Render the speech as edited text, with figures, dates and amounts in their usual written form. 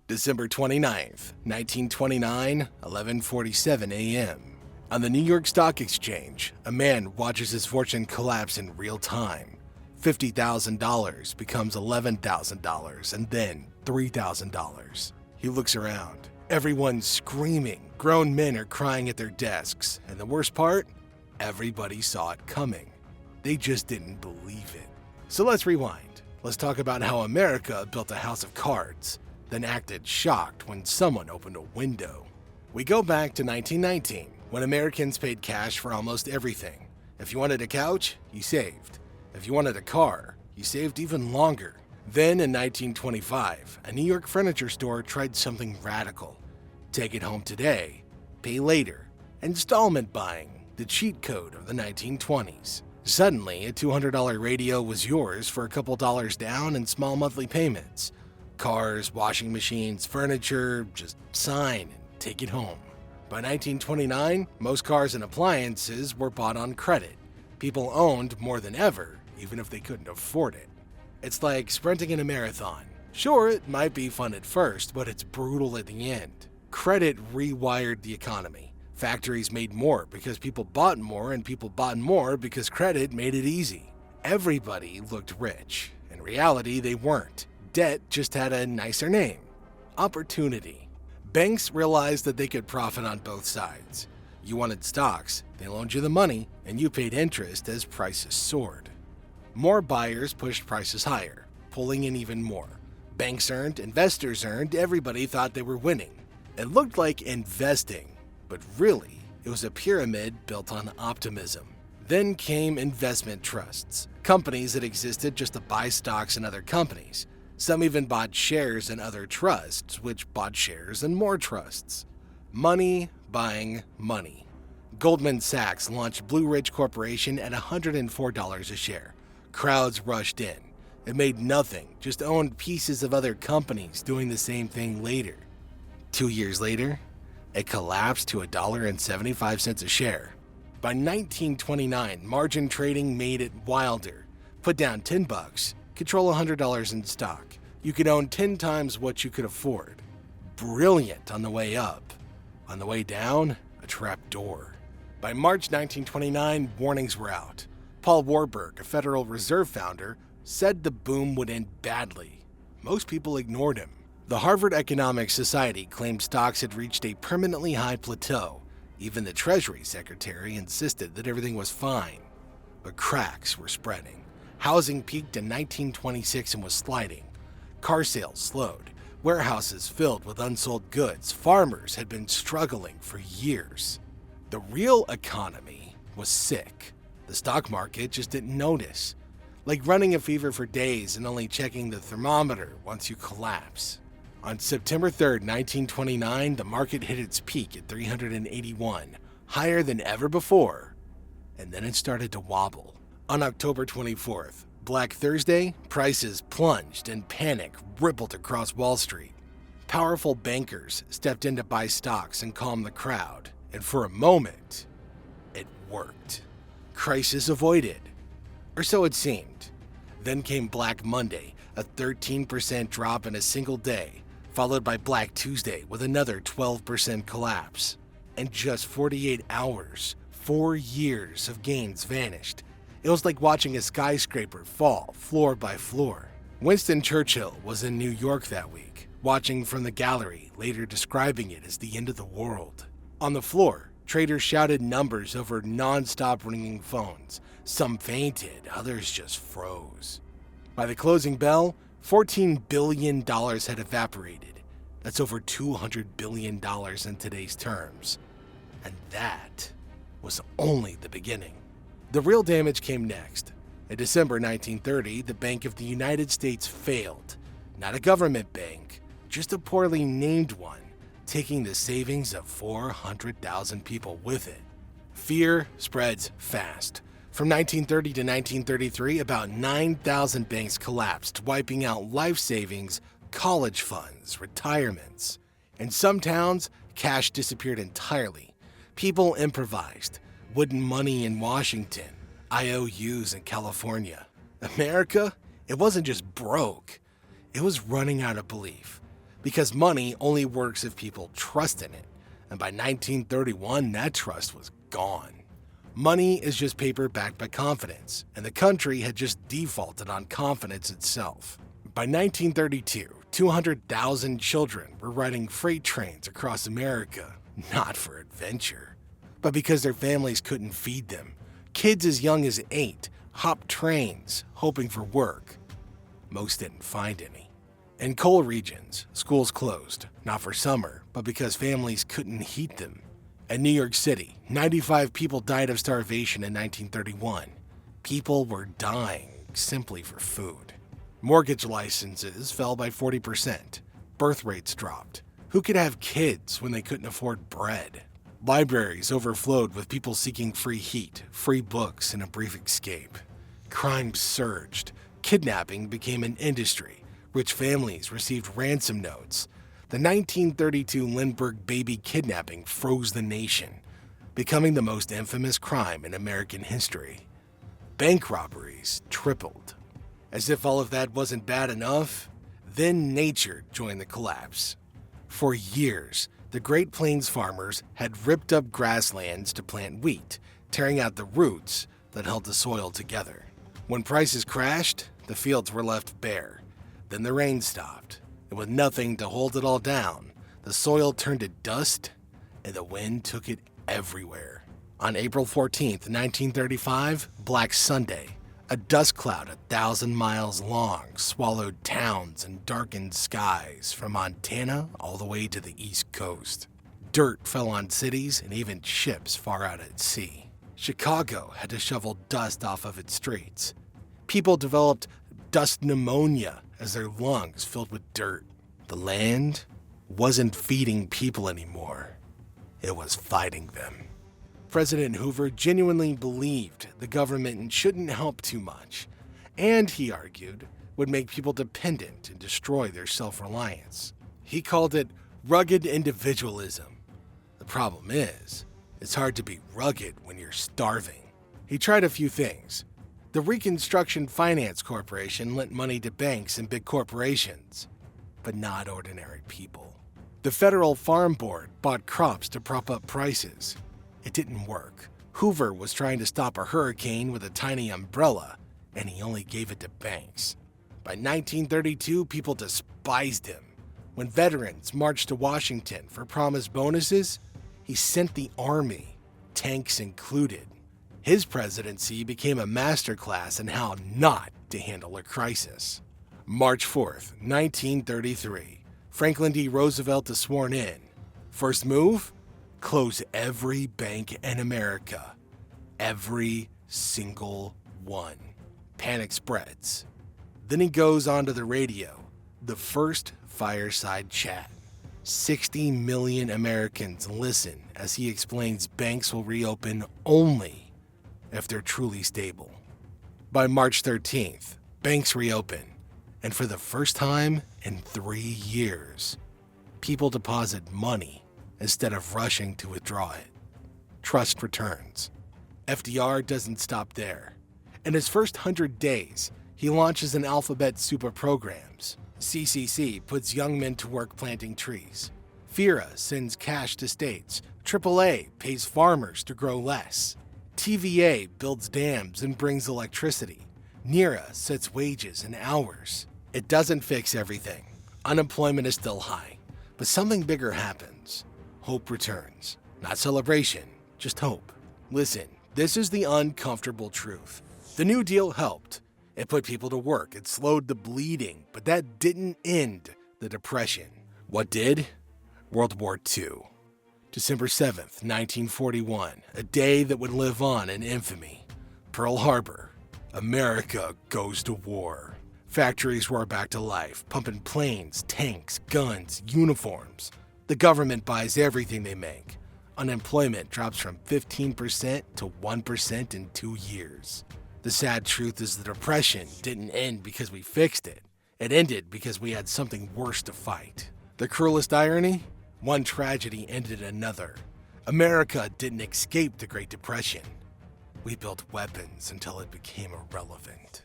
December 29th, 1929, 11:47 a.m. On the New York Stock Exchange, a man watches his fortune collapse in real time. $50,000 becomes $11,000 and then $3,000. He looks around. Everyone's screaming. Grown men are crying at their desks. And the worst part? Everybody saw it coming. They just didn't believe it. So let's rewind. Let's talk about how America built a house of cards, then acted shocked when someone opened a window. We go back to 1919, when Americans paid cash for almost everything. If you wanted a couch, you saved. If you wanted a car, you saved even longer. Then in 1925, a New York furniture store tried something radical. Take it home today, pay later. Installment buying, the cheat code of the 1920s. Suddenly, a $200 radio was yours for a couple dollars down and small monthly payments. Cars, washing machines, furniture, just sign and take it home. By 1929, most cars and appliances were bought on credit. People owned more than ever, even if they couldn't afford it. It's like sprinting in a marathon. Sure, it might be fun at first, but it's brutal at the end. Credit rewired the economy. Factories made more because people bought more, and people bought more because credit made it easy. Everybody looked rich. In reality, they weren't. Debt just had a nicer name. Opportunity. Banks realized that they could profit on both sides. You wanted stocks, they loaned you the money, and you paid interest as prices soared. More buyers pushed prices higher, pulling in even more. Banks earned, investors earned, everybody thought they were winning. It looked like investing, but really, it was a pyramid built on optimism. Then came investment trusts, companies that existed just to buy stocks in other companies. Some even bought shares in other trusts, which bought shares in more trusts. Money buying money. Goldman Sachs launched Blue Ridge Corporation at $104 a share. Crowds rushed in. It made nothing, just owned pieces of other companies doing the same thing later. 2 years later, it collapsed to $1.75 a share. By 1929, margin trading made it wilder. Put down $10, control $100 in stock. You could own 10 times what you could afford. Brilliant on the way up. On the way down, a trap door. By March 1929, warnings were out. Paul Warburg, a Federal Reserve founder, said the boom would end badly. Most people ignored him. The Harvard Economic Society claimed stocks had reached a permanently high plateau. Even the Treasury Secretary insisted that everything was fine. But cracks were spreading. Housing peaked in 1926 and was sliding. Car sales slowed. Warehouses filled with unsold goods. Farmers had been struggling for years. The real economy was sick. The stock market just didn't notice. Like running a fever for days and only checking the thermometer once you collapse. On September 3rd, 1929, the market hit its peak at 381, higher than ever before, and then it started to wobble. On October 24th, Black Thursday, prices plunged and panic rippled across Wall Street. Powerful bankers stepped in to buy stocks and calm the crowd, and for a moment, it worked. Crisis avoided, or so it seemed. Then came Black Monday, a 13% drop in a single day, followed by Black Tuesday with another 12% collapse. In just 48 hours, 4 years of gains vanished. It was like watching a skyscraper fall floor by floor. Winston Churchill was in New York that week, watching from the gallery, later describing it as the end of the world. On the floor, traders shouted numbers over non-stop ringing phones. Some fainted, others just froze. By the closing bell, $14 billion had evaporated. That's over $200 billion in today's terms. And that was only the beginning. The real damage came next. In December 1930, the Bank of the United States failed. Not a government bank, just a poorly named one, taking the savings of 400,000 people with it. Fear spreads fast. From 1930 to 1933, about 9,000 banks collapsed, wiping out life savings, college funds, retirements. In some towns, cash disappeared entirely. People improvised. Wooden money in Washington, IOUs in California. America, it wasn't just broke. It was running out of belief. because money only works if people trust in it, and by 1931, that trust was gone. Money is just paper backed by confidence, and the country had just defaulted on confidence itself. By 1932, 200,000 children were riding freight trains across America, not for adventure, but because their families couldn't feed them. Kids as young as 8 hopped trains, hoping for work. Most didn't find any. In coal regions, schools closed, not for summer, but because families couldn't heat them. In New York City, 95 people died of starvation in 1931. People were dying simply for food. Mortgage licenses fell by 40%. Birth rates dropped. Who could have kids when they couldn't afford bread? Libraries overflowed with people seeking free heat, free books, and a brief escape. Crime surged. Kidnapping became an industry. Rich families received ransom notes. The 1932 Lindbergh baby kidnapping froze the nation, becoming the most infamous crime in American history. Bank robberies tripled. As if all of that wasn't bad enough, then nature joined the collapse. For years, the Great Plains farmers had ripped up grasslands to plant wheat, tearing out the roots that held the soil together. When prices crashed, the fields were left bare. Then the rain stopped, and with nothing to hold it all down, the soil turned to dust, and the wind took it everywhere. On April 14th, 1935, Black Sunday, a dust cloud 1,000 miles long swallowed towns and darkened skies from Montana all the way to the East Coast. Dirt fell on cities and even ships far out at sea. Chicago had to shovel dust off of its streets. People developed dust pneumonia as their lungs filled with dirt. The land wasn't feeding people anymore. It was fighting them. President Hoover genuinely believed the government shouldn't help too much, and he argued would make people dependent and destroy their self-reliance. He called it rugged individualism. The problem is, it's hard to be rugged when you're starving. He tried a few things. The Reconstruction Finance Corporation lent money to banks and big corporations, but not ordinary people. The Federal Farm Board bought crops to prop up prices. It didn't work. Hoover was trying to stop a hurricane with a tiny umbrella, and he only gave it to banks. By 1932, people despised him. When veterans marched to Washington for promised bonuses, he sent the army, tanks included. His presidency became a masterclass in how not to handle a crisis. March 4th, 1933, Franklin D. Roosevelt is sworn in. First move? Close every bank in America. Every single one. Panic spreads. Then he goes onto the radio. The first fireside chat. 60 million Americans listen as he explains banks will reopen only if they're truly stable. By March 13th, banks reopen, and for the first time in 3 years, people deposit money instead of rushing to withdraw it. Trust returns. FDR doesn't stop there. In his first 100 days, he launches an alphabet soup of programs. CCC puts young men to work planting trees. FERA sends cash to states. AAA pays farmers to grow less. TVA builds dams and brings electricity. NERA sets wages and hours. It doesn't fix everything. Unemployment is still high. But something bigger happens. Hope returns. Not celebration, just hope. Listen, this is the uncomfortable truth. The New Deal helped. It put people to work. It slowed the bleeding, but that didn't end the Depression. What did? World War II. December 7th, 1941, a day that would live on in infamy. Pearl Harbor. America goes to war. Factories roar back to life, pumping planes, tanks, guns, uniforms. The government buys everything they make. Unemployment drops from 15% to 1% in 2 years. The sad truth is the Depression didn't end because we fixed it. It ended because we had something worse to fight. The cruelest irony? One tragedy ended another. America didn't escape the Great Depression. We built weapons until it became irrelevant.